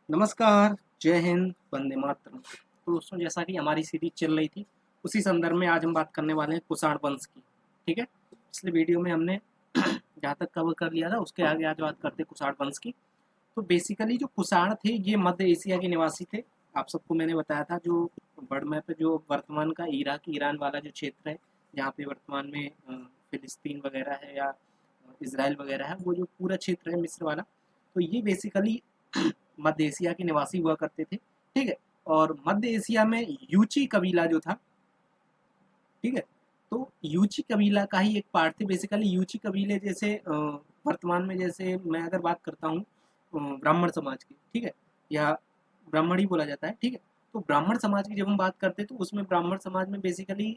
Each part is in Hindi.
नमस्कार, जय हिंद, वंदे मातरम। तो दोस्तों जैसा कि हमारी सीरीज चल रही थी, उसी संदर्भ में आज हम बात करने वाले हैं कुषाण वंश की, ठीक है? पिछले वीडियो में हमने जहाँ तक कवर कर लिया था, उसके आगे आज बात करते हैं कुषाण वंश की। तो बेसिकली जो कुषाण थे, ये मध्य एशिया के निवासी थे। आप सबको मैंने बताया था जो वर्ल्ड मैप पे जो वर्तमान का इराक, ईरान वाला जो क्षेत्र है, जहाँ पे वर्तमान में फिलिस्तीन वगैरह है या इज़राइल वगैरह है, वो जो पूरा क्षेत्र है मिस्र वाला, तो ये बेसिकली मध्य एशिया के निवासी हुआ करते थे, ठीक है? और मध्य एशिया में यूची कबीला जो था, ठीक है? तो यूची कबीला का ही एक पार्ट थे। बेसिकली यूची कबीले जैसे वर्तमान में जैसे मैं अगर बात करता हूँ ब्राह्मण समाज की, ठीक है? या ब्राह्मण ही बोला जाता है, ठीक है? तो ब्राह्मण समाज की जब हम बात करते हैं तो उसमें ब्राह्मण समाज में बेसिकली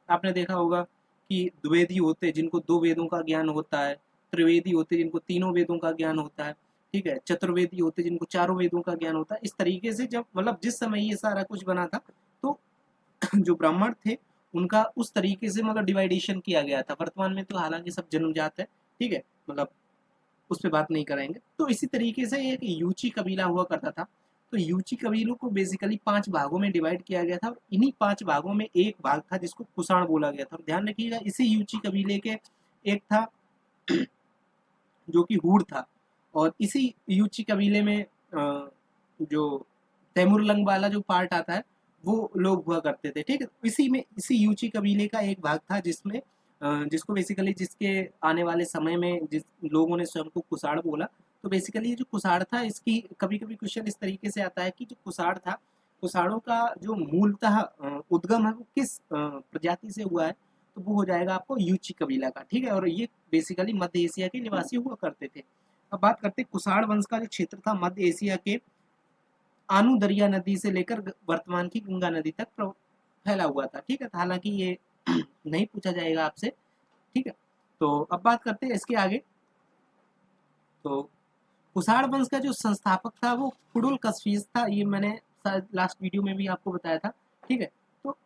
आपने देखा होगा कि द्विवेदी होते हैं जिनको दो वेदों का ज्ञान होता है, त्रिवेदी होते हैं जिनको तीनों वेदों का ज्ञान होता है, ठीक है? चतुर्वेदी होते हैं जिनको चारों वेदों का ज्ञान होता है। इस तरीके से जब मतलब जिस समय ये सारा कुछ बना था, तो जो ब्राह्मण थे उनका उस तरीके से मतलब डिवाइडेशन किया गया था। वर्तमान में तो हालांकि सब जन्मजात है, ठीक है? मतलब उस पर बात नहीं कराएंगे। तो इसी तरीके से एक यूची कबीला हुआ करता था। तो यूची कबीलों को बेसिकली पांच भागों में डिवाइड किया गया था और इन्हीं पांच भागों में एक भाग था जिसको कुषाण बोला गया था। और ध्यान रखिएगा इसी यूची कबीले के एक था जो कि हूर था, और इसी यूची कबीले में जो तैमुरलंग वाला जो पार्ट आता है वो लोग हुआ करते थे, ठीक है? इसी में इसी यूची कबीले का एक भाग था जिसमें जिसको बेसिकली जिसके आने वाले समय में जिस लोगों ने स्वयं को कुषाण बोला। तो बेसिकली ये जो कुषाण था इसकी कभी कभी क्वेश्चन इस तरीके से आता है कि जो कुषाण था, कुषाणों का जो मूलतः उद्गम है वो किस प्रजाति से हुआ है, तो वो हो जाएगा आपको यूची कबीला का, ठीक है? और ये बेसिकली मध्य एशिया के निवासी हुआ करते थे। अब बात करते हैं कुषाण वंश का जो क्षेत्र था मध्य एशिया के आनु दरिया नदी से लेकर वर्तमान की गंगा नदी तक फैला हुआ था, ठीक है? हालांकि ये नहीं पूछा जाएगा आपसे, ठीक है? तो अब बात करते हैं इसके आगे। तो कुषाण वंश का जो संस्थापक था वो कुडुल कस्फीस था। ये मैंने शायद लास्ट वीडियो में भी आपको बताया था, ठीक है? तो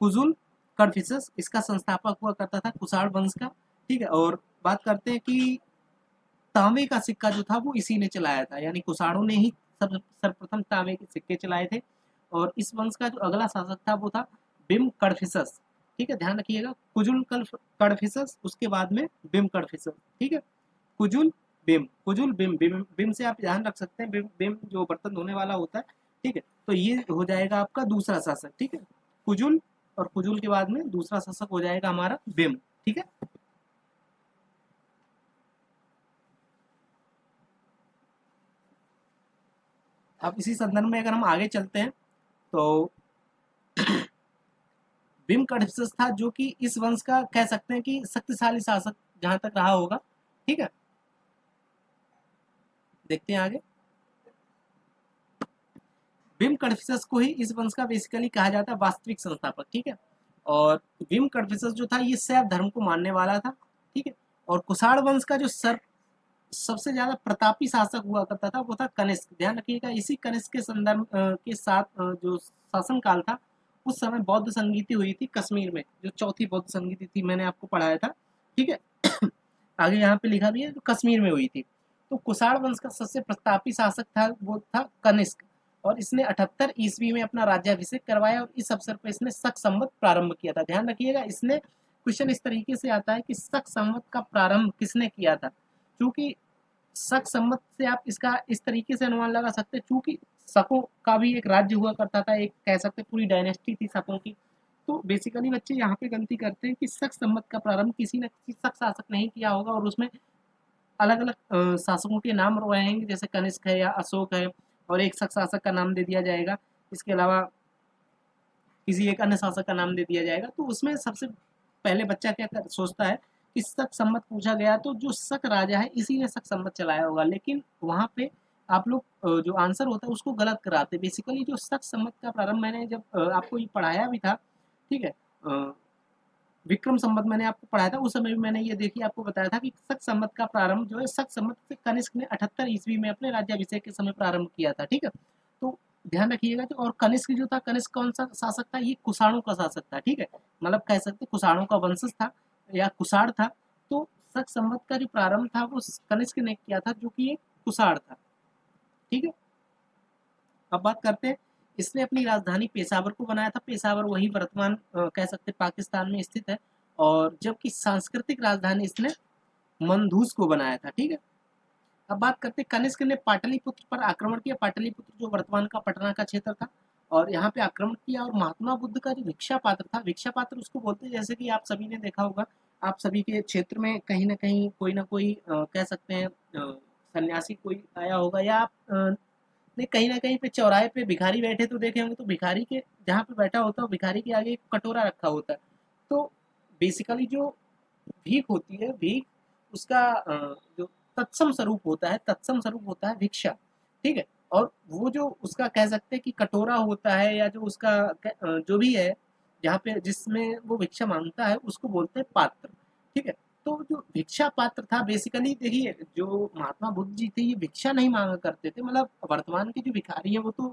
कुजुल कड़फिसस इसका संस्थापक हुआ करता था कुषाण वंश का, ठीक है? और बात करते हैं कि तांबे का सिक्का जो था वो इसी ने चलाया था, यानी कुषाणों ने ही सब सर्वप्रथम तांबे के सिक्के चलाए थे। और इस वंश का जो अगला शासक था वो था बिम कड़फिसस, ठीक है? ध्यान रखिएगा कुजुल कड़फिसस, उसके बाद में बिम कड़फिसस, ठीक है? कुजुल बिम, कुजुल बिम, बिम बिम से आप ध्यान रख सकते हैं, बिम बिम जो बर्तन धोने वाला होता है, ठीक है? तो ये हो जाएगा आपका दूसरा शासक, ठीक है? कुजुल, और कुजुल के बाद में दूसरा शासक हो जाएगा हमारा बिम, ठीक है? अब इसी संदर्भ में अगर हम आगे चलते हैं तो बिम कड़फिसस था जो कि इस वंश का कह सकते हैं कि शक्तिशाली शासक जहां तक रहा होगा, ठीक है? देखते हैं आगे। बिम कड़फिसस को ही इस वंश का बेसिकली कहा जाता है वास्तविक संस्थापक, ठीक है? और बिम कड़फिसस जो था ये शैव धर्म को मानने वाला था, ठीक है? और कुषाण वंश का जो सबसे ज्यादा प्रतापी शासक हुआ करता था वो था कनिष्क। ध्यान रखिएगा इसी कनिष्क के संदर्भ के साथ जो शासन काल था, उस समय बौद्ध संगीति हुई थी कश्मीर में, जो चौथी बौद्ध संगीति थी, मैंने आपको पढ़ाया था, ठीक है? आगे यहाँ पे लिखा भी है, जो कश्मीर में हुई थी। तो कुषाण वंश का सबसे प्रतापी शासक था वो था कनिष्क, और इसने 78 ईस्वी में अपना राज्याभिषेक करवाया और इस अवसर पर इसने शक संवत प्रारंभ किया था। ध्यान रखिएगा इसने क्वेश्चन इस तरीके से आता है कि शक संवत का प्रारंभ किसने किया था, क्योंकि शक संवत से आप इसका इस तरीके से अनुमान लगा सकते हैं, चूंकि शकों का भी एक राज्य हुआ करता था, एक कह सकते हैं पूरी डायनेस्टी थी शकों की। तो बेसिकली बच्चे यहाँ पे गलती करते हैं कि शक संवत का प्रारंभ किसी न किसी शक शासक ने ही किया होगा, और उसमें अलग अलग शासकों के नाम रहेंगे, जैसे कनिष्क है या अशोक है, और एक शक शासक का नाम दे दिया जाएगा। इसके अलावा किसी एक अन्य शासक का नाम दे दिया जाएगा। तो उसमें सबसे पहले बच्चा क्या सोचता है कि शक संवत पूछा गया तो जो शक राजा है इसी ने शक संवत चलाया होगा, लेकिन वहां पे आप लोग जो आंसर होता है उसको गलत कराते। बेसिकली जो शक संवत का प्रारंभ मैंने जब आपको ये पढ़ाया भी था, ठीक है? विक्रम संवत मैंने आपको पढ़ाया था, उस समय भी मैंने ये देखिए आपको बताया था कि शक संवत का प्रारंभ जो है शक संवत से कनिष्क ने 78 ईस्वी में अपने राज्याभिषेक के समय प्रारंभ किया था, ठीक है? तो ध्यान रखिएगा। तो और कनिष्क जो था, कनिष्क कौन सा शासक था? ये कुषाणों का शासक था, ठीक है? मतलब कह सकते कुषाणों का वंशज था या कुषाण था। तो शक संवत का जो प्रारंभ था वो कनिष्क ने किया था, जो कि एक कुषाण था, ठीक है? अब बात करते हैं, इसने अपनी राजधानी पेशावर को बनाया था। पेशावर वही वर्तमान कह सकते हैं पाकिस्तान में स्थित है। और जबकि सांस्कृतिक राजधानी इसने मंदूस को बनाया था। ठीक है, अब बात करते हैं कनिष्क ने पाटलिपुत्र पर आक्रमण किया। पाटलिपुत्र जो वर्तमान का पटना का क्षेत्र था, और यहाँ पे आक्रमण किया। और महात्मा बुद्ध का जो भिक्षा पात्र था, भिक्षा पात्र उसको बोलते हैं, जैसे कि आप सभी ने देखा होगा, आप सभी के क्षेत्र में कहीं ना कहीं कोई ना कोई कह सकते हैं सन्यासी कोई आया होगा, या आप ने कहीं ना कहीं पे चौराहे पे भिखारी बैठे तो देखे होंगे। तो भिखारी के जहाँ पे बैठा होता है, भिखारी के आगे एक कटोरा रखा होता है। तो बेसिकली जो भीख होती है, भीख उसका जो तत्सम स्वरूप होता है, तत्सम स्वरूप होता है भिक्षा। ठीक है, और वो जो उसका कह सकते हैं कि कटोरा होता है, या जो उसका जो भी है जहाँ पे जिसमें वो भिक्षा मांगता है, उसको बोलते हैं पात्र। ठीक है, तो जो भिक्षा पात्र था, बेसिकली देखिए जो महात्मा बुद्ध जी थे, ये भिक्षा नहीं मांगा करते थे। मतलब वर्तमान के जो भिखारी है वो तो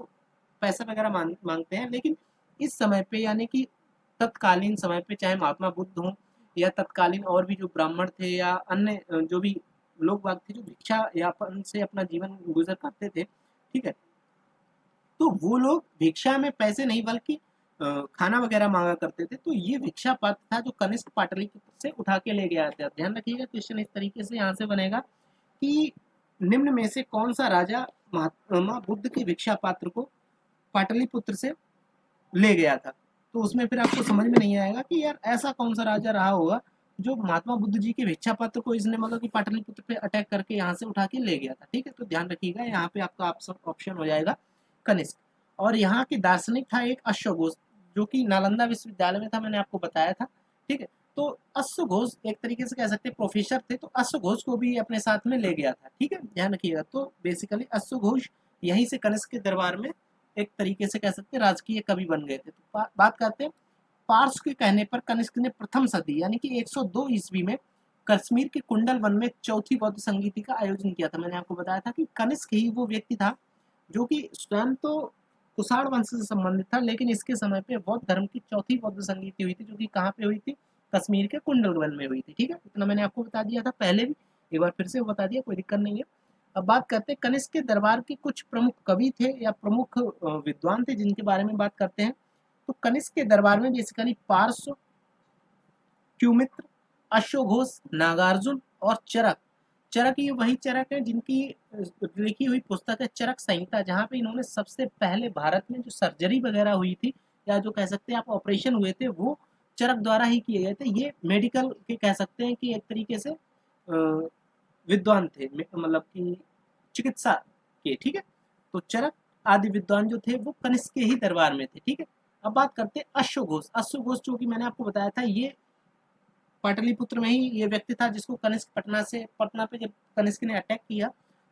पैसा वगैरह मांगते हैं, लेकिन इस समय पे यानी कि तत्कालीन समय पे, चाहे महात्मा बुद्ध हों या तत्कालीन और भी जो ब्राह्मण थे या अन्य जो भी लोग बाग थे जो भिक्षा यापन से अपना जीवन गुजर करते थे। ठीक है, तो वो लोग भिक्षा में पैसे नहीं बल्कि खाना वगैरह मांगा करते थे। तो ये भिक्षा पात्र था जो कनिष्क पाटलिपुत्र से उठा के ले गया था। ध्यान रखिएगा, क्वेश्चन इस तरीके से यहाँ से बनेगा कि निम्न में से कौन सा राजा महात्मा बुद्ध के भिक्षा पात्र को पाटलिपुत्र से ले गया था। तो उसमें फिर आपको समझ में नहीं आएगा कि यार ऐसा कौन सा राजा रहा होगा जो महात्मा बुद्ध जी के भिक्षा पत्र को इसने मतलब कि पाटलिपुत्र पे अटैक करके यहाँ से उठा के ले गया था। ठीक है, तो ध्यान रखिएगा, यहाँ पे आपका ऑप्शन हो जाएगा कनिष्क। और यहाँ के दार्शनिक था एक अश्वघोष, जो कि नालंदा विश्वविद्यालय में था, मैंने आपको बताया था। ठीक है, तो अश्वघोष एक तरीके से कह सकते हैं प्रोफेसर थे, तो अश्वघोष को भी अपने साथ में ले गया था। ठीक है, ध्यान रखिएगा, तो बेसिकली अश्वघोष यहीं से कनिष्क के दरबार में एक तरीके से कह सकते हैं राजकीय कवि बन गए थे। तो बात करते हैं पार्स के कहने पर कनिष्क ने प्रथम सदी यानी कि 102 ईस्वी में कश्मीर के कुंडल वन में चौथी बौद्ध संगीति का आयोजन किया था। मैंने आपको बताया था कि कनिष्क ही वो व्यक्ति था जो कि स्वयं तो कुषाण वंश से संबंधित था, लेकिन इसके समय पे बौद्ध धर्म की चौथी बौद्ध संगीति हुई थी, जो कि कहाँ पे हुई थी, कश्मीर के कुंडल वन में हुई थी। ठीक है, इतना मैंने आपको बता दिया था पहले भी, एक बार फिर से बता दिया, कोई दिक्कत नहीं है। अब बात करते हैं कनिष्क के दरबार के कुछ प्रमुख कवि थे या प्रमुख विद्वान थे जिनके बारे में बात करते हैं। तो कनिष्क के दरबार में बेसिकली पार्श्व, क्युमित्र, अश्वघोष, नागार्जुन और चरक। चरक ये वही चरक है जिनकी लिखी हुई पुस्तक है चरक संहिता, जहाँ पे इन्होंने सबसे पहले भारत में जो सर्जरी वगैरह हुई थी या जो कह सकते हैं आप ऑपरेशन हुए थे, वो चरक द्वारा ही किए गए थे। ये मेडिकल के कह सकते हैं कि एक तरीके से विद्वान थे, मतलब कि चिकित्सा के। ठीक है, तो चरक आदि विद्वान जो थे वो कनिष्क के ही दरबार में थे। ठीक है, अब बात करते हैं अश्वघोष। अश्वघोष जो कि मैंने आपको बताया था, ये पाटलिपुत्र में ही ये व्यक्ति था जिसको कनिष्क पटना पे जब कनिष्क ने अटैक किया,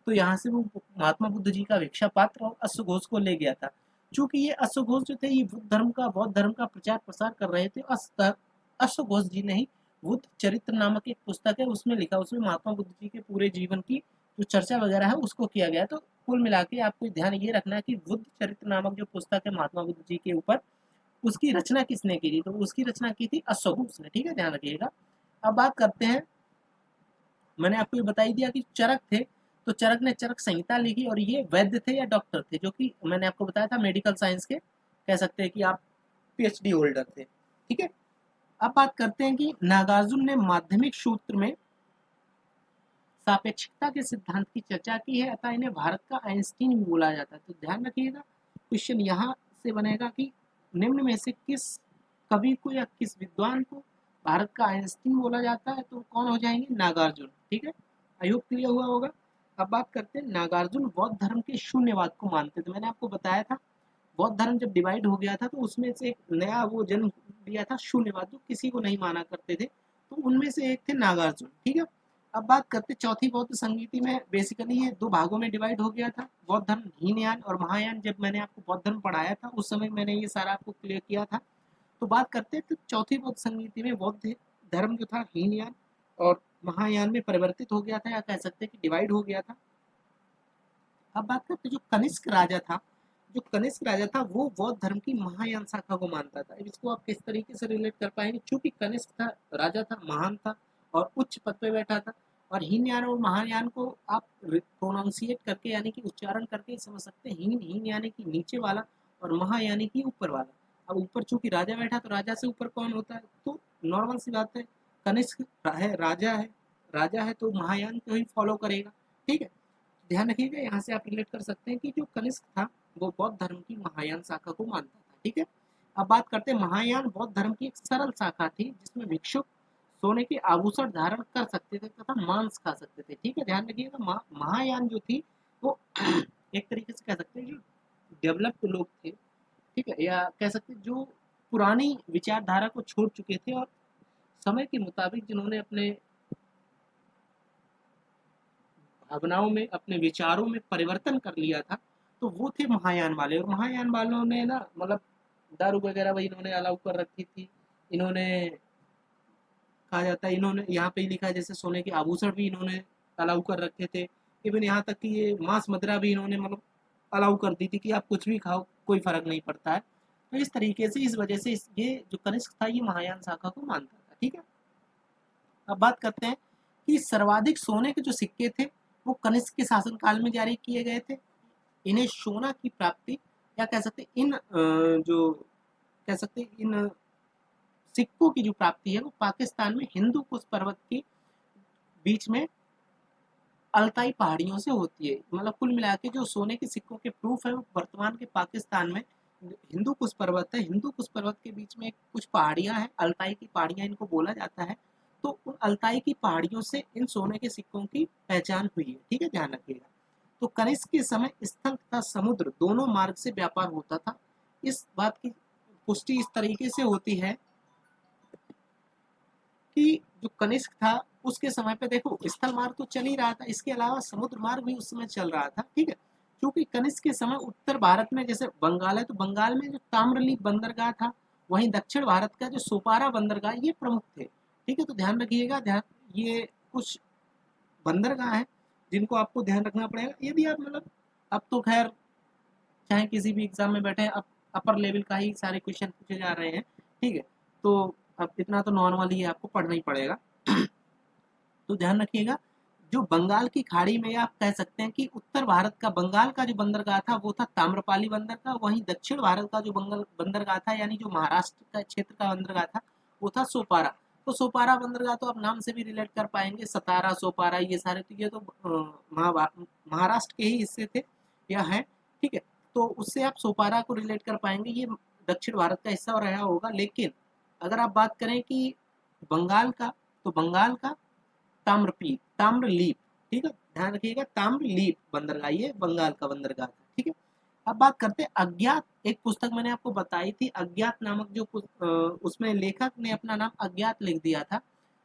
तो यहाँ से वो महात्मा बुद्ध जी का भिक्षा पात्र और अश्वघोष को ले गया था। चूंकि ये अश्वघोष जो थे ये बौद्ध धर्म का प्रचार प्रसार कर रहे थे। अश्वघोष जी ने ही बुद्ध चरित्र नामक एक पुस्तक है, उसमें लिखा, उसमें महात्मा बुद्ध जी के पूरे जीवन की जो चर्चा वगैरह है उसको किया गया। तो कुल मिला के आपको ध्यान ये रखना है कि बुद्ध चरित्र नामक जो पुस्तक है महात्मा बुद्ध जी के ऊपर, उसकी रचना किसने की थी, तो उसकी रचना की थी अश्वघोष ने। ठीक है, ध्यान रखिएगा। अब बात करते हैं, मैंने आपको ये बता ही दिया कि चरक थे, तो चरक ने चरक संहिता लिखी, और ये वैद्य थे या डॉक्टर थे, जो कि मैंने आपको बताया था मेडिकल साइंस के कह सकते हैं कि आप पीएचडी होल्डर थे। ठीक है, अब बात करते हैं कि नागार्जुन ने माध्यमिक सूत्र में सापेक्षिकता के सिद्धांत की चर्चा की है, अतः इन्हें भारत का आइंस्टीन भी बोला जाता है। तो ध्यान रखिएगा, क्वेश्चन यहाँ से बनेगा कि निम्न में से किस कवि को या किस विद्वान को भारत का आइंस्टीन बोला जाता है, तो कौन हो जाएंगे, नागार्जुन। ठीक है, आई होप क्लियर हुआ होगा। अब बात करते हैं, नागार्जुन बौद्ध धर्म के शून्यवाद को मानते थे। मैंने आपको बताया था बौद्ध धर्म जब डिवाइड हो गया था तो उसमें से एक नया वो जन्म दिया था शून्यवाद, जो किसी को नहीं माना करते थे, तो उनमें से एक थे नागार्जुन। ठीक है, अब बात करते चौथी बौद्ध संगीति में, बेसिकली ये दो भागों में डिवाइड हो गया था, बौद्ध धर्म हीनयान और महायान। जब मैंने आपको बौद्ध धर्म पढ़ाया था उस समय मैंने ये सारा आपको क्लियर किया था। तो बात करते हैं तो चौथी बौद्ध संगीति में बौद्ध धर्म जो था हीनयान और महायान में परिवर्तित हो गया था, या कह सकते हैं कि डिवाइड हो गया था। अब बात करते हैं जो कनिष्क राजा था वो बौद्ध धर्म की महायान शाखा को मानता था। इसको आप किस तरीके से रिलेट कर पाएंगे, चूंकि कनिष्क था, राजा था, महान था और उच्च पद पे बैठा था, और हीनयान और महायान को आप प्रोनाउंसिएट करके यानी कि उच्चारण करके समझ सकते हैं। हीन हीन यानी कि नीचे वाला और महा यानी कि ऊपर वाला। अब ऊपर चूंकि राजा बैठा तो राजा से ऊपर कौन होता है, तो नॉर्मल सी बात है, कनिष्क है, राजा है तो महायान को ही फॉलो करेगा। ठीक है, ध्यान रखिएगा, यहाँ से आप रिलेट कर सकते हैं कि जो कनिष्क था वो बौद्ध धर्म की महायान शाखा को मानता था। ठीक है, अब बात करते हैं महायान बौद्ध धर्म की एक सरल शाखा थी जिसमें भिक्षुक सोने के आभूषण धारण कर सकते थे तथा मांस खा सकते थे। ठीक है, ध्यान रखिएगा, महायान जो थी वो एक तरीके से कह सकते हैं जो डेवलप्ड लोग थे, ठीक है, या कह सकते हैं जो पुरानी विचारधारा को छोड़ चुके थे और समय के मुताबिक जिन्होंने अपने भावनाओं में, अपने विचारों में परिवर्तन कर लिया था, तो वो थे महायान वाले। और महायान वालों ने ना मतलब दारू वगैरह वही इन्होंने अलाउ कर रखी थी। इन्होंने कहा जाता है, इन्होंने यहाँ पे ही लिखा है जैसे सोने के आभूषण भी इन्होंने अलाउ कर रखे थे। इवन यहाँ तक कि ये मांस मदिरा भी इन्होंने मतलब अलाउ कर दी थी कि आप कुछ भी खाओ, कोई फर्क नहीं पड़ता है। तो इस तरीके से, इस वजह से ये जो कनिष्क था ये महायान शाखा को मानता था। ठीक है, अब बात करते हैं कि सर्वाधिक सोने के जो सिक्के थे वो कनिष्क के शासनकाल में जारी किए गए थे। इन्हें सोना की प्राप्ति या कह सकते इन जो कह सकते इन सिक्कों की जो प्राप्ति है वो पाकिस्तान में हिंदू कुश पर्वत के बीच में अल्ताई पहाड़ियों से होती है। मतलब कुल मिला के जो सोने के सिक्कों के प्रूफ है वो वर्तमान के पाकिस्तान में हिंदू कुश पर्वत है। हिंदू कुश पर्वत के बीच में कुछ पहाड़ियां हैं, अल्ताई की पहाड़ियां इनको बोला जाता है। तो उन अल्ताई की पहाड़ियों से इन सोने के सिक्कों की पहचान हुई है। ठीक है, ध्यान रखिएगा। तो कनिष्क के समय स्थल तथा समुद्र दोनों मार्ग से व्यापार होता था। इस बात की पुष्टि इस तरीके से होती है कि जो कनिष्क था उसके समय पे देखो स्थल मार्ग तो चल ही रहा था, इसके अलावा समुद्र मार्ग भी उस समय चल रहा था। ठीक है, क्योंकि कनिष्क के समय उत्तर भारत में जैसे बंगाल है तो बंगाल में जो ताम्रलिप्त बंदरगाह था, वहीं दक्षिण भारत का जो सोपारा बंदरगाह ये प्रमुख थे। ठीक है, तो ध्यान रखिएगा, ध्यान, ये कुछ बंदरगाह है जिनको आपको ध्यान रखना पड़ेगा। यदि आप मतलब अब तो खैर चाहे किसी भी एग्जाम में बैठे अब अपर लेवल का ही सारे क्वेश्चन पूछे जा रहे हैं। ठीक है, तो अब इतना तो नॉर्मल ही है, आपको पढ़ना ही पड़ेगा। तो ध्यान रखिएगा, जो बंगाल की खाड़ी में आप कह सकते हैं कि उत्तर भारत का बंगाल का जो बंदरगाह था वो था ताम्रपाली बंदरगाह, वहीं दक्षिण भारत का जो बंदरगाह था यानी जो महाराष्ट्र का क्षेत्र का बंदरगाह था वो था सोपारा। तो सोपारा बंदरगाह तो आप नाम से भी रिलेट कर पाएंगे, सतारा, सोपारा, ये सारे तो ये तो महाराष्ट्र के ही हिस्से थे या है। ठीक है, तो उससे आप सोपारा को रिलेट कर पाएंगे, ये दक्षिण भारत का हिस्सा रहा होगा। लेकिन अगर आप बात करें कि बंगाल का, तो बंगाल का ताम्रलीप, ठीक है, ध्यान रखिएगा, ताम्रलीप बंदरगाह ये बंगाल का बंदरगाह था। ठीक है, अब बात करते हैं अज्ञात। एक पुस्तक मैंने आपको बताई थी अज्ञात नामक, जो उसमें लेखक ने अपना नाम अज्ञात लिख दिया था।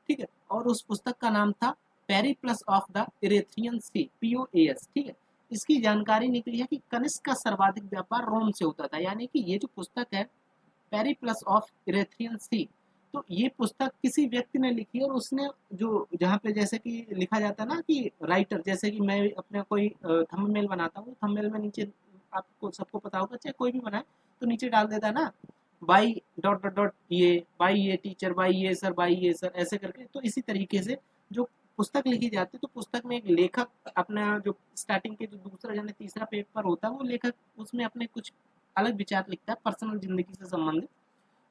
ठीक है, और उस पुस्तक का नाम था Periplus of the Erythraean Sea, POAS। ठीक है, इसकी जानकारी निकली है कि कनिष्क का सर्वाधिक व्यापार रोम से होता था। यानी कि ये जो पुस्तक है पेरिप्लस ऑफ इरेथ्रियन सी, तो ये पुस्तक किसी व्यक्ति ने लिखी है और उसने जो जहाँ पे जैसे कि लिखा जाता है ना कि राइटर, जैसे कि मैं अपने कोई थंबनेल बनाता हूँ, थंबनेल में नीचे आपको सबको पता होगा, चाहे कोई भी बनाए तो नीचे डाल देता है ना, बाई डॉट डॉट डॉट ये, बाई ये टीचर, बाई ये सर, बाई ये सर, ऐसे करके। तो इसी तरीके से जो पुस्तक लिखी जाती है तो पुस्तक में एक लेखक अपना जो स्टार्टिंग के जो दूसरा यानी तीसरा पेपर होता है वो लेखक उसमें अपने कुछ अलग विचार लिखता है पर्सनल जिंदगी से संबंधित,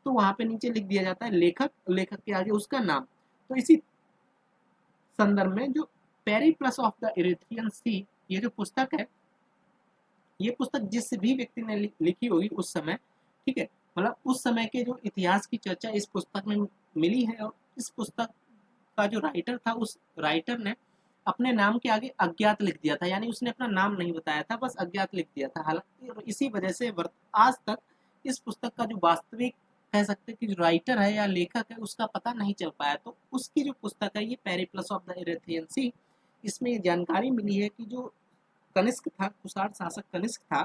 तो वहां पे नीचे लिख दिया जाता है लेखक, लेखक के आगे उसका नाम। तो इसी संदर्भ में जो पेरिप्लस ऑफ द इरेथ्रियन सी, ये जो पुस्तक है, ये पुस्तक जिस भी व्यक्ति ने लिखी होगी उस समय, ठीक है, मतलब उस समय के जो इतिहास की चर्चा इस पुस्तक में मिली है। और इस पुस्तक का जो राइटर था उस राइटर ने अपने नाम के आगे अज्ञात लिख दिया था, यानी उसने अपना नाम नहीं बताया था, बस अज्ञात लिख दिया था। हालांकि इसी वजह से आज तक इस पुस्तक का जो वास्तविक कह सकते हैं कि जो राइटर है या लेखक है उसका पता नहीं चल पाया। तो उसकी जो पुस्तक है ये पेरिप्लस ऑफ द इरेथ्रियन सी, इसमें ये जानकारी मिली है कि जो कनिष्क था, कुषाण शासक कनिष्क था,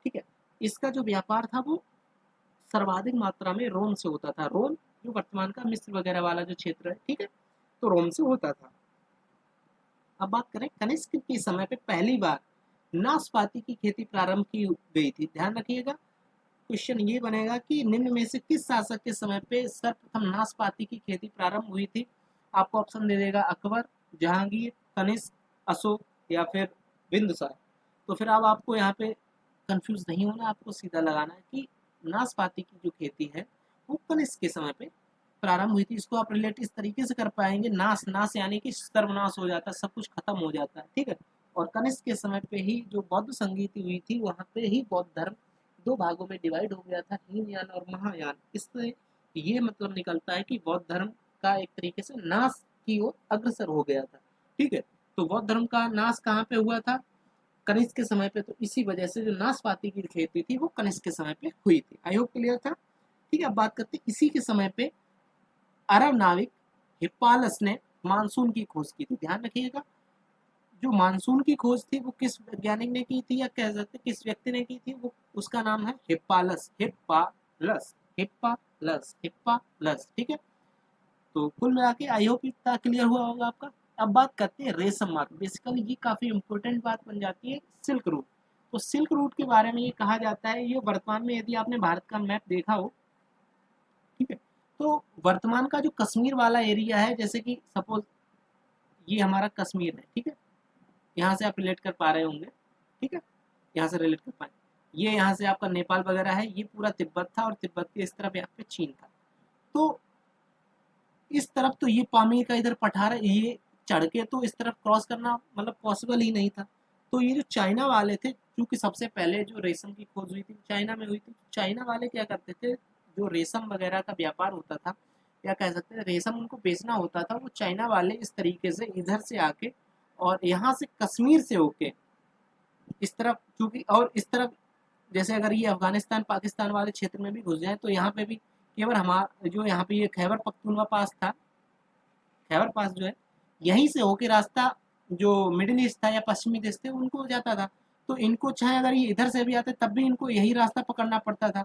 ठीक है, इसका जो व्यापार था वो सर्वाधिक मात्रा में रोम से होता था। रोम जो वर्तमान का मिस्र वगैरह वाला जो क्षेत्र है, ठीक है, तो रोम से होता था। अब बात करें कनिष्क के समय पे पहली बार नाशपाती की खेती प्रारंभ की गई थी। ध्यान रखिएगा, क्वेश्चन ये बनेगा कि निम्न में से किस शासक के समय पे सर्वप्रथम नाशपाती की खेती प्रारंभ हुई थी। आपको ऑप्शन दे देगा अकबर, जहांगीर, कनिष्क, अशोक या फिर बिंदुसार। तो फिर अब आपको यहाँ पे कंफ्यूज नहीं होना, आपको सीधा लगाना है कि नाशपाती की जो खेती है वो कनिष्क के समय पे प्रारंभ हुई थी। इसको आप रिलेट इस तरीके से कर पाएंगे, नाश नाश यानी कि सर्वनाश हो जाता है, सब कुछ खत्म हो जाता है, ठीक है। और कनिष्क के समय पे ही जो बौद्ध संगीति हुई थी, वहाँ पे ही बौद्ध धर्म दो भागों में डिवाइड हो गया था, हीनयान और महायान। इससे ये मतलब निकलता है कि बौद्ध धर्म का एक तरीके से नाश की ओर अग्रसर हो गया था, ठीक है। तो बौद्ध धर्म का नाश कहाँ पे हुआ था? कनिष्क के समय पे। तो इसी वजह से जो नाशपाती की खेती थी वो कनिष्क के समय पे हुई थी। आई होप क्लियर था, ठीक है। अब बात करते हैं इसी के समय पे अरब नाविक हिप्पालस ने मानसून की खोज की थी। ध्यान रखिएगा, जो मानसून की खोज थी वो किस वैज्ञानिक ने की थी, या कह सकते किस व्यक्ति ने की थी, वो उसका नाम है हिप्पालस। हिप्पालस, हिप्पालस, हिप्पालस, ठीक है। तो कुल मिला के आई होप इतना क्लियर हुआ होगा आपका। अब बात करते हैं रेशम मार्ग। बेसिकली ये काफी इंपॉर्टेंट बात बन जाती है, सिल्क रूट। तो सिल्क रूट के बारे में ये कहा जाता है, ये वर्तमान में यदि आपने भारत का मैप देखा हो, ठीक है, तो वर्तमान का जो कश्मीर वाला एरिया है, जैसे कि सपोज ये हमारा कश्मीर है, ठीक है, यहाँ से आप रिलेट कर पा रहे होंगे, ठीक है, यहाँ से रिलेट कर पाए। ये यहाँ से आपका नेपाल वगैरह है, ये पूरा तिब्बत था, और तिब्बत के इस तरफ यहाँ पे चीन था। तो इस तरफ तो ये पामी का इधर पठार है, ये चढ़ के तो इस तरफ क्रॉस करना मतलब पॉसिबल ही नहीं था। तो ये जो चाइना वाले थे, क्योंकि सबसे पहले जो रेशम की खोज हुई थी चाइना में हुई थी, चाइना वाले क्या करते थे, जो रेशम वगैरह का व्यापार होता था, या कह सकते हैं रेशम उनको बेचना होता था, वो चाइना वाले इस तरीके से इधर से आके और यहाँ से कश्मीर से होके इस तरफ, क्योंकि और इस तरफ जैसे अगर ये अफगानिस्तान पाकिस्तान वाले क्षेत्र में भी घुस जाए तो यहाँ पे भी केवल हमारा जो यहाँ पे ये खैबर पख्तूनवा पास था, खैबर पास जो है, यहीं से होके रास्ता जो मिडिल ईस्ट था या पश्चिमी देश थे उनको जाता था। तो इनको चाहे अगर ये इधर से भी आते तब भी इनको यही रास्ता पकड़ना पड़ता था,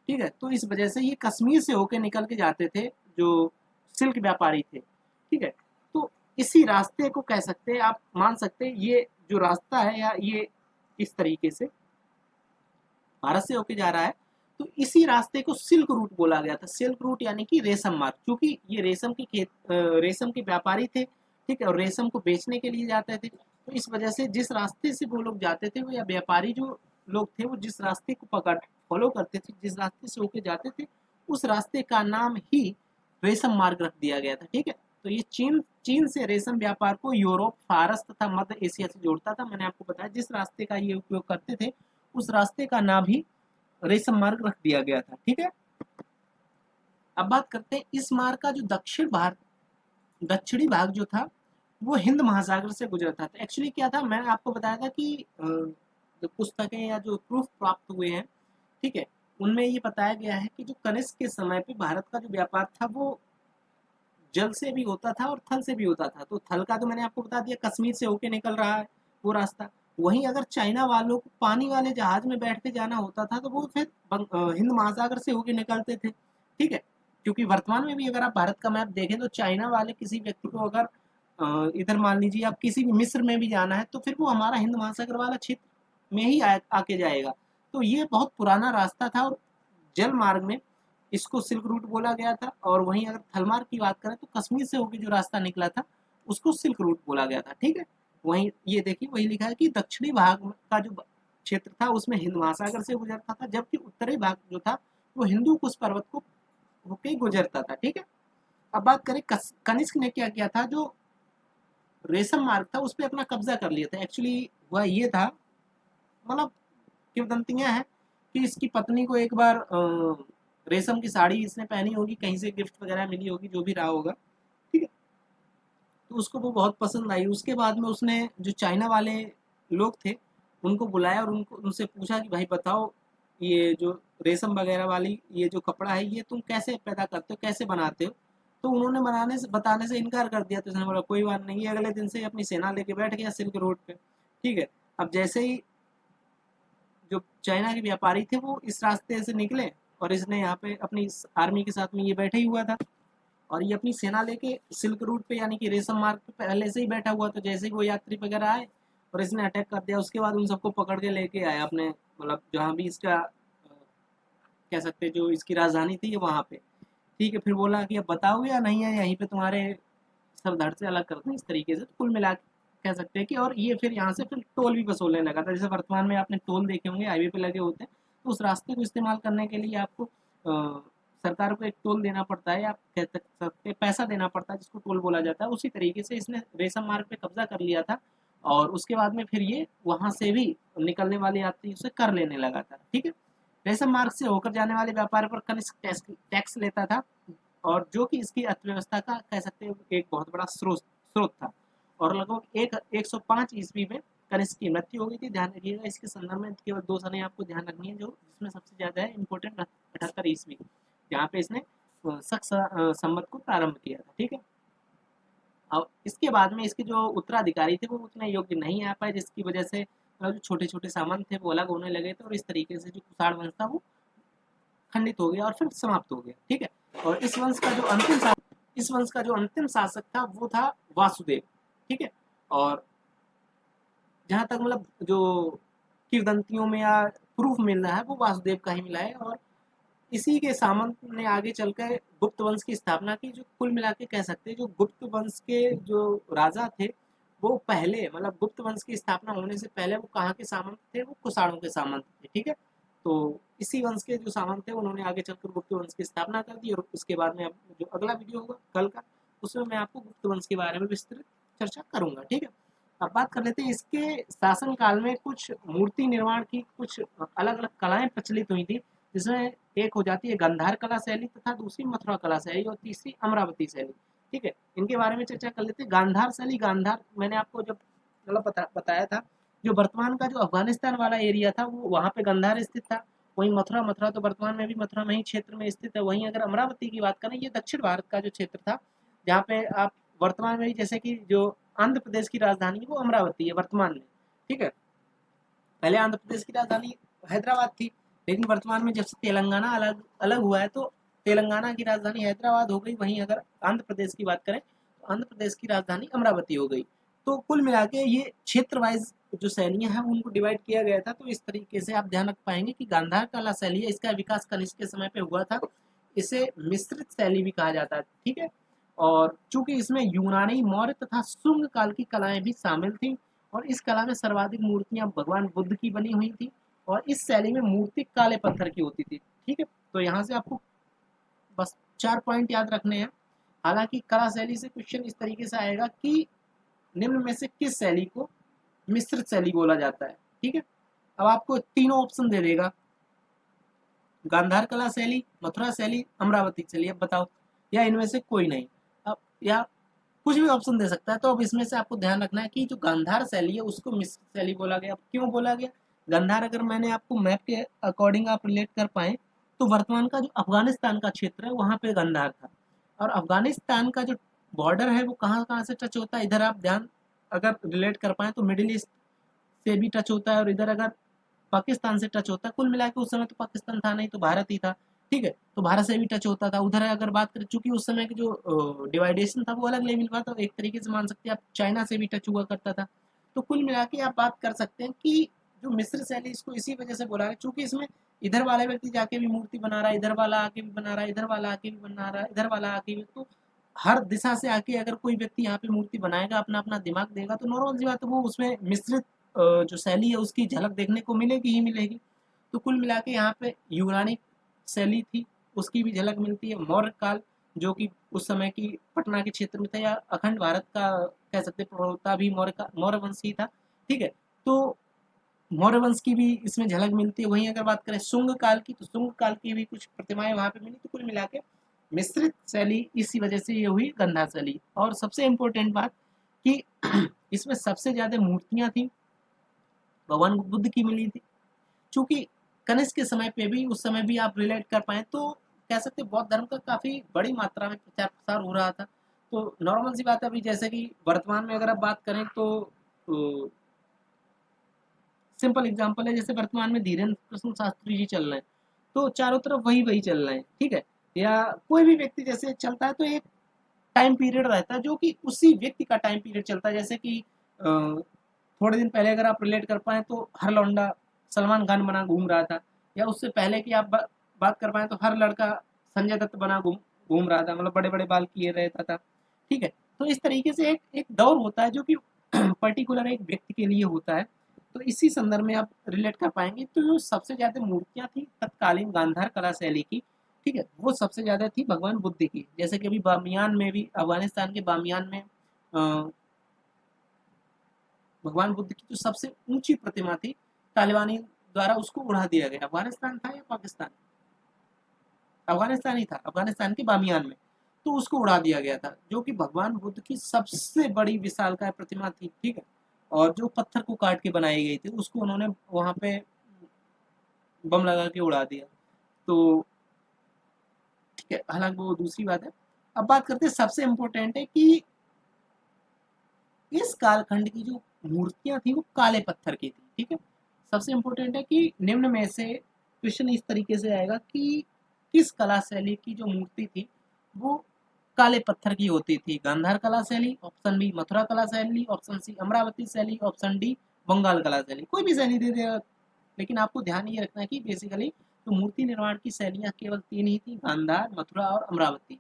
ठीक है। तो इस वजह से ये कश्मीर से होके निकल के जाते थे जो सिल्क व्यापारी थे, ठीक है। तो इसी रास्ते को कह सकते हैं, आप मान सकते हैं ये जो रास्ता है या ये इस तरीके से भारत से होके जा रहा है। तो इसी रास्ते को सिल्क रूट बोला गया था। सिल्क रूट यानी कि रेशम मार्ग, क्योंकि ये रेशम की रेशम के व्यापारी थे, ठीक है, और रेशम को बेचने के लिए जाते थे। तो इस वजह से जिस रास्ते से वो लोग जाते थे, वो या व्यापारी जो लोग थे वो जिस रास्ते को पकड़ फॉलो करते थे, जिस रास्ते से होके जाते थे, उस रास्ते का नाम ही रेशम मार्ग रख दिया गया था, ठीक है। तो ये चीन चीन से रेशम व्यापार को यूरोप, फारस तथा मध्य एशिया से जोड़ता था। मैंने आपको बताया जिस रास्ते का ये उपयोग करते थे उस रास्ते का नाम ही रेशम मार्ग रख दिया गया था, ठीक है। अब बात करते हैं इस मार्ग का जो दक्षिणी भाग जो था वो हिंद महासागर से गुजरता था। एक्चुअली क्या था, मैंने आपको बताया था कि जो पुस्तकें या जो प्रूफ प्राप्त हुए हैं, ठीक है, उनमें ये बताया गया है कि जो कनिष्क के समय पे भारत का जो व्यापार था वो जल से भी होता था और थल से भी होता था। तो थल का तो मैंने आपको बता दिया, कश्मीर से होके निकल रहा है वो रास्ता। वहीं अगर चाइना वालों को पानी वाले जहाज में बैठ के जाना होता था तो वो फिर हिंद महासागर से होके निकलते थे, ठीक है। क्योंकि वर्तमान में भी अगर आप भारत का मैप देखें तो चाइना वाले किसी व्यक्ति को अगर इधर मान लीजिए आप किसी भी मिस्र में भी जाना है तो फिर वो हमारा हिंद महासागर वाला क्षेत्र में ही आके जाएगा। तो ये बहुत पुराना रास्ता था, और जल मार्ग में इसको सिल्क रूट बोला गया था। और वहीं अगर थलमार्ग की बात करें तो कश्मीर से होकर जो रास्ता निकला था उसको सिल्क रूट बोला गया था, ठीक है। वहीं ये देखिए वही लिखा है कि दक्षिणी भाग का जो क्षेत्र था उसमें हिंद महासागर से गुजरता था, जबकि उत्तरी भाग जो था वो हिंदू कुश पर्वत को होके गुजरता था, ठीक है। अब बात करें कनिष्क ने क्या किया था, जो रेशम मार्ग था उस पर अपना कब्जा कर लिया था। एक्चुअली वह ये था, मतलब किंवदंतियां हैं कि इसकी पत्नी को एक बार रेशम की साड़ी इसने पहनी होगी, कहीं से गिफ्ट वगैरह मिली होगी, जो भी रहा होगा, ठीक है। तो उसको वो बहुत पसंद आई। उसके बाद में उसने जो चाइना वाले लोग थे उनको बुलाया और उनको उनसे पूछा कि भाई बताओ, ये जो रेशम वगैरह वाली ये जो कपड़ा है ये तुम कैसे पैदा करते हो, कैसे बनाते हो। तो उन्होंने बताने से इनकार कर दिया। तो उसने बोला कोई बात नहीं। अगले दिन से अपनी सेना लेके बैठ गया सिल्क रोड पे, ठीक है। अब जैसे ही जो चाइना के व्यापारी थे वो इस रास्ते से निकले और इसने यहाँ पे अपनी आर्मी के साथ में ये बैठे ही हुआ था, और ये अपनी सेना लेके सिल्क रूट पे यानी कि रेशम मार्ग पे पहले से ही बैठा हुआ था। जैसे ही वो यात्री वगैरह आए और इसने अटैक कर दिया, उसके बाद उन सबको पकड़ के लेके आया अपने, मतलब जहाँ भी इसका कह सकते जो इसकी राजधानी थी वहाँ पे, ठीक है। फिर बोला कि अब बताओगे या नहीं है, यहीं पे तुम्हारे सर धड़ से अलग करते हैं इस तरीके से। तो कुल मिला के कह सकते हैं कि, और ये फिर यहाँ से फिर टोल भी वसूलने लगा था। जैसे वर्तमान में आपने टोल देखे होंगे हाईवे पे लगे होते हैं, तो उस रास्ते को इस्तेमाल करने के लिए आपको सरकार को एक टोल देना पड़ता है, आप कह सकते पैसा देना पड़ता है, जिसको टोल बोला जाता है। उसी तरीके से इसने रेशम मार्ग पे कब्जा कर लिया था, और उसके बाद में फिर ये वहाँ से भी निकलने वाले यात्री से कर लेने लगा था। ठीक है, रेशम मार्ग से होकर जाने वाले व्यापार पर कनिष्क टैक्स लेता था, और जो कि इसकी अर्थव्यवस्था का कह सकते हैं एक बहुत बड़ा स्रोत था। और लगभग 105 ईस्वी में कनिष्क की मृत्यु हो गई थी। ध्यान रखिएगा, इसके संदर्भ में केवल 2 सनें आपको ध्यान रखनी है, जो जिसमें सबसे ज़्यादा है इम्पोर्टेंट 78 ईस्वी, जहाँ पे इसने शक संवत को प्रारंभ किया था। ठीक है, अब इसके बाद में इसके जो उत्तराधिकारी थे वो उतने योग्य नहीं आ पाए, जिसकी वजह से जो छोटे छोटे सामंत थे वो अलग होने लगे थे, और इस तरीके से जो कुषाण वंश था वो खंडित हो गया और फिर समाप्त हो गया। ठीक है, और इस वंश का जो अंतिम शासक था वो था वासुदेव। ठीक है, और जहाँ तक मतलब जो किंवदंतियों में या प्रूफ मिल रहा है वो वासुदेव का ही मिला है, और इसी के सामंत ने आगे चलकर गुप्त वंश की स्थापना की। जो कुल मिला के कह सकते हैं जो गुप्त वंश के जो राजा थे वो पहले, मतलब गुप्त वंश की स्थापना होने से पहले वो कहाँ के सामंत थे, वो कुषाणों के सामंत थे। ठीक है, तो इसी वंश के जो सामंत थे उन्होंने आगे चलकर गुप्त वंश की स्थापना कर दी, और उसके बाद में अब जो अगला वीडियो होगा कल का, उसमें मैं आपको गुप्त वंश के बारे में विस्तृत चर्चा करूंगा। ठीक है, अब बात कर लेते हैं इसके शासन काल में कुछ मूर्ति निर्माण की कुछ अलग अलग कलाएं प्रचलित हुई थी, जिसमें एक हो जाती है गांधार कला शैली, तथा दूसरी मथुरा कला शैली, और तीसरी अमरावती शैली। ठीक है, इनके बारे में चर्चा कर लेते हैं। गांधार शैली, गांधार मैंने आपको जब मतलब बताया था, जो वर्तमान का जो अफगानिस्तान वाला एरिया था वो वहाँ पे गांधार स्थित था। वहीं मथुरा, मथुरा तो वर्तमान में भी मथुरा में ही क्षेत्र में स्थित है। वहीं अगर अमरावती की बात करें, ये दक्षिण भारत का जो क्षेत्र था, जहाँ पे आप वर्तमान में भी, जैसे कि जो आंध्र प्रदेश की राजधानी है वो अमरावती है वर्तमान में। ठीक है, पहले आंध्र प्रदेश की राजधानी हैदराबाद थी, लेकिन वर्तमान में जब से तेलंगाना अलग अलग हुआ है, तो तेलंगाना की राजधानी हैदराबाद हो गई। वहीं अगर आंध्र प्रदेश की बात करें तो आंध्र प्रदेश की राजधानी अमरावती हो गई। तो कुल मिला के ये क्षेत्र वाइज जो शैलियां हैं उनको डिवाइड किया गया था। तो इस तरीके से आप ध्यान रख पाएंगे कि गांधार कला शैली है, इसका विकास कनिष्क के समय पे हुआ था। इसे मिश्रित शैली भी कहा जाता है। ठीक है, और चूंकि इसमें यूनानी, मौर्य तथा शुंग काल की कलाएं भी शामिल थी, और इस कला में सर्वाधिक मूर्तियां भगवान बुद्ध की बनी हुई थी, और इस शैली में मूर्ति काले पत्थर की होती थी। ठीक है, तो यहाँ से आपको बस 4 पॉइंट याद रखने हैं। हालांकि कला शैली से क्वेश्चन इस तरीके से आएगा कि निम्न में से किस शैली को मिश्रित शैली बोला जाता है। ठीक है, अब आपको तीनों ऑप्शन दे देगा, गांधार कला शैली, मथुरा शैली, अमरावती शैली। अब बताओ, या इनमें से कोई नहीं, अब या कुछ भी ऑप्शन दे सकता है। तो अब इसमें से आपको ध्यान रखना है कि जो गांधार शैली है उसको मिश्र शैली बोला गया। क्यों बोला गया गांधार? अगर मैंने आपको मैप के अकॉर्डिंग आप रिलेट कर पाए, तो वर्तमान का जो अफगानिस्तान का क्षेत्र है वहाँ पे गांधार था, और अफगानिस्तान का जो बॉर्डर है वो कहाँ कहाँ से टच होता है, इधर आप ध्यान अगर रिलेट कर पाए तो मिडिल ईस्ट से भी टच होता है, और इधर अगर पाकिस्तान से टच होता है। कुल मिला के उस समय तो पाकिस्तान था नहीं, तो भारत ही था। ठीक है, तो भारत से भी टच होता था। उधर अगर बात करें, चूंकि उस समय की जो डिवाइडेशन था वो अलग लेवल का, तो एक तरीके से मान सकते हैं आप चाइना से भी टच हुआ करता था। तो कुल मिला के आप बात कर सकते हैं कि जो मिस्र शैली, इसको इसी वजह से बोला है चूंकि इसमें इधर वाला व्यक्ति जाके भी मूर्ति बना रहा है, इधर वाला आके भी बना रहा है, इधर वाला आके भी बना रहा है, इधर वाला आके भी, तो हर दिशा से आके अगर कोई व्यक्ति यहाँ पे मूर्ति बनाएगा, अपना अपना दिमाग देगा, तो नॉर्मल सी बात है वो उसमें मिश्रित जो शैली है उसकी झलक देखने को मिलेगी ही मिलेगी। तो कुल मिला के यहाँ पे यूनानी शैली थी, उसकी भी झलक मिलती है। मौर्य काल, जो कि उस समय की पटना के क्षेत्र में था, या अखंड भारत का कह सकते प्रवक्ता भी मौर्य वंश ही था। ठीक है, तो मौर्य वंश की भी इसमें झलक मिलती है। वहीं अगर बात करें शुंग काल की, तो शुंग काल की भी कुछ प्रतिमाएं वहां पे मिली। तो कुल मिला के मिश्रित शैली इसी वजह से ये हुई गांधार शैली। और सबसे इम्पोर्टेंट बात कि इसमें सबसे ज्यादा मूर्तियां थी भगवान बुद्ध की मिली थी। चूंकि कनिष्क के समय पे भी, उस समय भी आप रिलेट कर पाए तो कह सकते बौद्ध धर्म का काफी बड़ी मात्रा में प्रचार प्रसार हो रहा था। तो नॉर्मल सी बात है, अभी जैसे कि वर्तमान में अगर आप बात करें तो सिंपल एग्जांपल है, जैसे वर्तमान में धीरेन्द्र कृष्ण शास्त्री जी चल रहे हैं, तो चारों तरफ वही वही चल रहे हैं। ठीक है, या कोई भी व्यक्ति जैसे चलता है तो एक टाइम पीरियड रहता है जो कि उसी व्यक्ति का टाइम पीरियड चलता है। जैसे कि थोड़े दिन पहले अगर आप रिलेट कर पाए तो हर लौंडा सलमान खान बना घूम रहा था, या उससे पहले की आप बात कर पाए तो हर लड़का संजय दत्त बना घूम घूम रहा था, मतलब बड़े बड़े बाल किए रहता था। ठीक है, तो इस तरीके से एक दौर होता है जो कि पर्टिकुलर एक व्यक्ति के लिए होता है। तो इसी संदर्भ में आप रिलेट कर पाएंगे। तो जो सबसे ज़्यादा मूर्तियाँ थी तत्कालीन गांधार कला शैली की, ठीक है, वो सबसे ज़्यादा थी भगवान बुद्ध की। जैसे कि अभी बामियान में भी, अफगानिस्तान के बामियान में भगवान बुद्ध की जो सबसे ऊंची प्रतिमा थी, तालिबानी द्वारा उसको उड़ा दिया गया। अफगानिस्तान था या पाकिस्तान? अफगानिस्तान ही था, अफगानिस्तान के बामियान में। तो उसको उड़ा दिया गया था, जो कि भगवान बुद्ध की सबसे बड़ी विशालकाय प्रतिमा थी, ठीक है। और जो पत्थर को काट के बनाई गई थी, उसको उन्होंने वहां पे बम लगा के उड़ा दिया। तो ठीक है, हालांकि वो दूसरी बात है। अब बात करते हैं, सबसे इम्पोर्टेंट है कि इस कालखंड की जो मूर्तियां थी वो काले पत्थर की थी, ठीक है। सबसे इम्पोर्टेंट है कि निम्न में से क्वेश्चन इस तरीके से आएगा कि किस कला शैली की जो मूर्ति थी वो काले पत्थर की होती थी? गांधार कला शैली, ऑप्शन बी मथुरा कला शैली, ऑप्शन सी अमरावती शैली, ऑप्शन डी बंगाल कला शैली। कोई भी शैली दे देगा, लेकिन आपको ध्यान ये रखना है कि बेसिकली तो मूर्ति निर्माण की शैलियाँ केवल 3 ही थी, गांधार, मथुरा और अमरावती।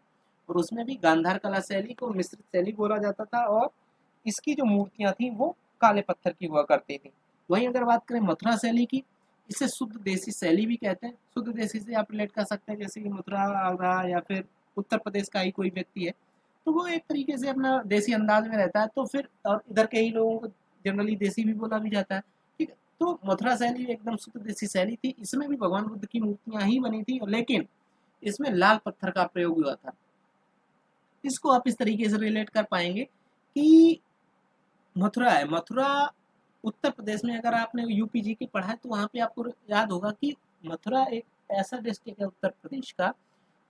और उसमें भी गांधार कला शैली को मिश्रित शैली बोला जाता था, और इसकी जो मूर्तियाँ थी वो काले पत्थर की हुआ करती थी। वहीं अगर बात करें मथुरा शैली की, इसे शुद्ध देसी शैली भी कहते हैं। शुद्ध देसी से आप रिलेट कर सकते हैं, जैसे कि मथुरा, आगरा या फिर उत्तर प्रदेश का ही कोई व्यक्ति है, तो वो एक तरीके से अपना देसी अंदाज में रहता है। तो फिर और इधर के ही लोगों को जनरली देसी भी बोला भी जाता है, ठीक है। तो मथुरा शैली एकदम शुद्ध देसी शैली थी। इसमें भी भगवान बुद्ध की मूर्तियां ही बनी थी, लेकिन इसमें लाल पत्थर का प्रयोग हुआ था। इसको आप इस तरीके से रिलेट कर पाएंगे कि मथुरा है, मथुरा उत्तर प्रदेश में। अगर आपने यूपी जी की पढ़ा है तो वहाँ पे आपको याद होगा कि मथुरा एक ऐसा डिस्ट्रिक्ट है उत्तर प्रदेश का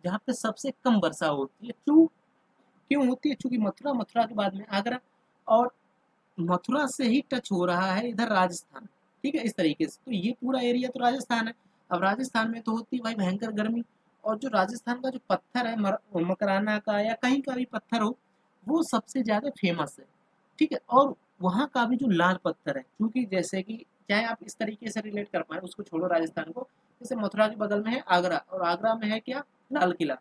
जहाँ पे सबसे कम वर्षा होती है। क्यों होती है? चूंकि मथुरा, मथुरा के बाद में आगरा, और मथुरा से ही टच हो रहा है इधर राजस्थान, ठीक है, इस तरीके से। तो ये पूरा एरिया तो राजस्थान है। अब राजस्थान में तो होती है भाई भयंकर गर्मी, और जो राजस्थान का जो पत्थर है, मकराना का या कहीं का भी पत्थर हो, वो सबसे ज़्यादा फेमस है, ठीक है। और वहाँ का भी जो लाल पत्थर है, क्योंकि जैसे कि चाहे आप इस तरीके से रिलेट कर पाए, उसको छोड़ो राजस्थान को, जैसे मथुरा के बगल में है आगरा, और आगरा में है क्या? लाल किला।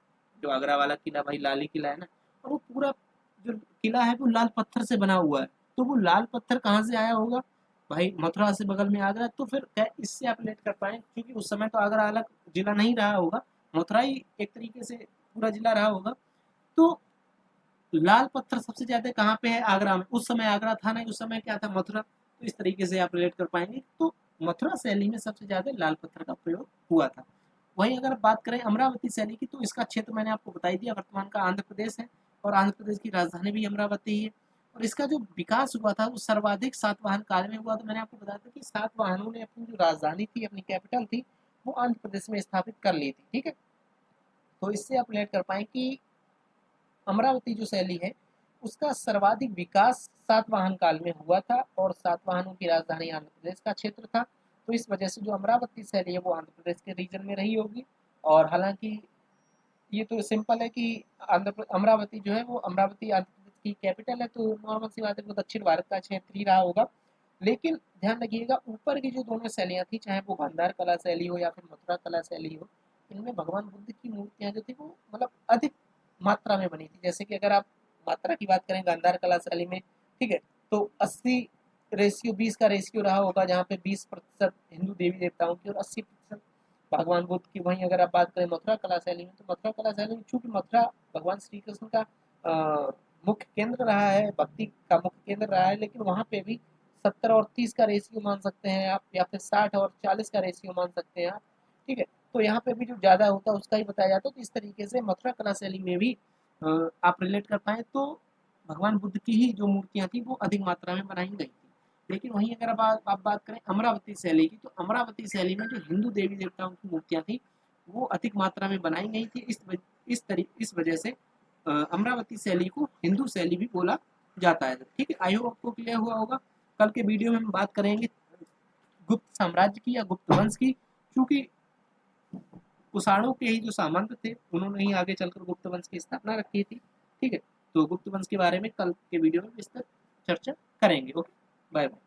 जो आगरा वाला किला भाई लाल ही किला है ना। और वो पूरा जो किला है वो लाल पत्थर से बना हुआ है। तो वो लाल पत्थर कहाँ से आया होगा? भाई मथुरा से बगल में आगरा। तो फिर क्या इससे आप रिलेट कर पाए? क्योंकि उस समय तो आगरा अलग जिला नहीं रहा होगा, मथुरा ही एक तरीके से पूरा जिला रहा होगा। तो लाल पत्थर सबसे ज्यादा कहाँ पे है? आगरा में। उस समय आगरा था नहीं, उस समय क्या था? मथुरा। तो इस तरीके से आप रिलेट कर पाएंगे। तो मथुरा शैली में सबसे ज्यादा लाल पत्थर का प्रयोग हुआ था। वहीं अगर बात करें अमरावती शैली की, तो इसका क्षेत्र मैंने आपको बता ही दिया, वर्तमान का आंध्र प्रदेश है, और आंध्र प्रदेश की राजधानी भी अमरावती ही है। और इसका जो विकास हुआ था वो सर्वाधिक सातवाहन काल में हुआ। तो मैंने आपको बताया था कि सातवाहनों ने अपनी जो राजधानी थी, अपनी कैपिटल थी, वो आंध्र प्रदेश में स्थापित कर ली थी, ठीक है। तो इससे आप रिलेट कर पाए कि अमरावती जो शैली है उसका सर्वाधिक विकास सातवाहन काल में हुआ था, और सातवाहनों की राजधानी आंध्र प्रदेश का क्षेत्र था। तो इस वजह से जो अमरावती शैली है वो आंध्र प्रदेश के रीजन में रही होगी। और हालांकि ये तो सिंपल है कि अमरावती जो है वो अमरावती आंध्र प्रदेश की कैपिटल है, तो नॉर्मल सी बात है, वो दक्षिण भारत का क्षेत्र ही रहा होगा। लेकिन ध्यान रखिएगा, ऊपर की जो दोनों शैलियाँ थी, चाहे वो गांधार कला शैली हो या फिर मथुरा कला शैली हो, इनमें भगवान बुद्ध की मूर्तियाँ जो थी वो मतलब अधिक मात्रा में बनी थी। जैसे कि अगर आप मात्रा की बात करें गांधार कला शैली में, ठीक है, तो 80:20 का रेशियो रहा होगा, जहाँ पे 20% हिंदू देवी देवताओं की और 80% भगवान बुद्ध की। वहीं अगर आप बात करें मथुरा कला शैली में, तो मथुरा कला शैली में चूंकि मथुरा भगवान श्री कृष्ण का मुख्य केंद्र रहा है, भक्ति का मुख्य केंद्र रहा है, लेकिन वहाँ पे भी 70 और 30 का रेशियो मान सकते हैं आप, या फिर 60 और 40 का रेशियो मान सकते हैं आप, ठीक है। तो यहाँ पे भी जो ज़्यादा होता है उसका ही बताया जाता है। तो इस तरीके से मथुरा कला शैली में भी आप रिलेट कर पाए तो भगवान बुद्ध की ही जो मूर्तियाँ थी वो अधिक मात्रा में बनाई गई थी। लेकिन वहीं अगर आप बात करें अमरावती शैली की, तो अमरावती शैली में जो हिंदू देवी देवताओं की मूर्तियाँ थी वो अधिक मात्रा में बनाई गई थी। इस वजह से अमरावती शैली को हिंदू शैली भी बोला जाता है, ठीक है। आई होप आपको क्लियर हुआ होगा। कल के वीडियो में हम बात करेंगे गुप्त साम्राज्य की या गुप्त वंश की, क्योंकि कुषाणों के ही जो सामंत थे उन्होंने ही आगे चलकर गुप्त वंश की स्थापना रखी थी, ठीक है। तो गुप्त वंश के बारे में कल के वीडियो में विस्तार चर्चा करेंगे। Okay, bye bye.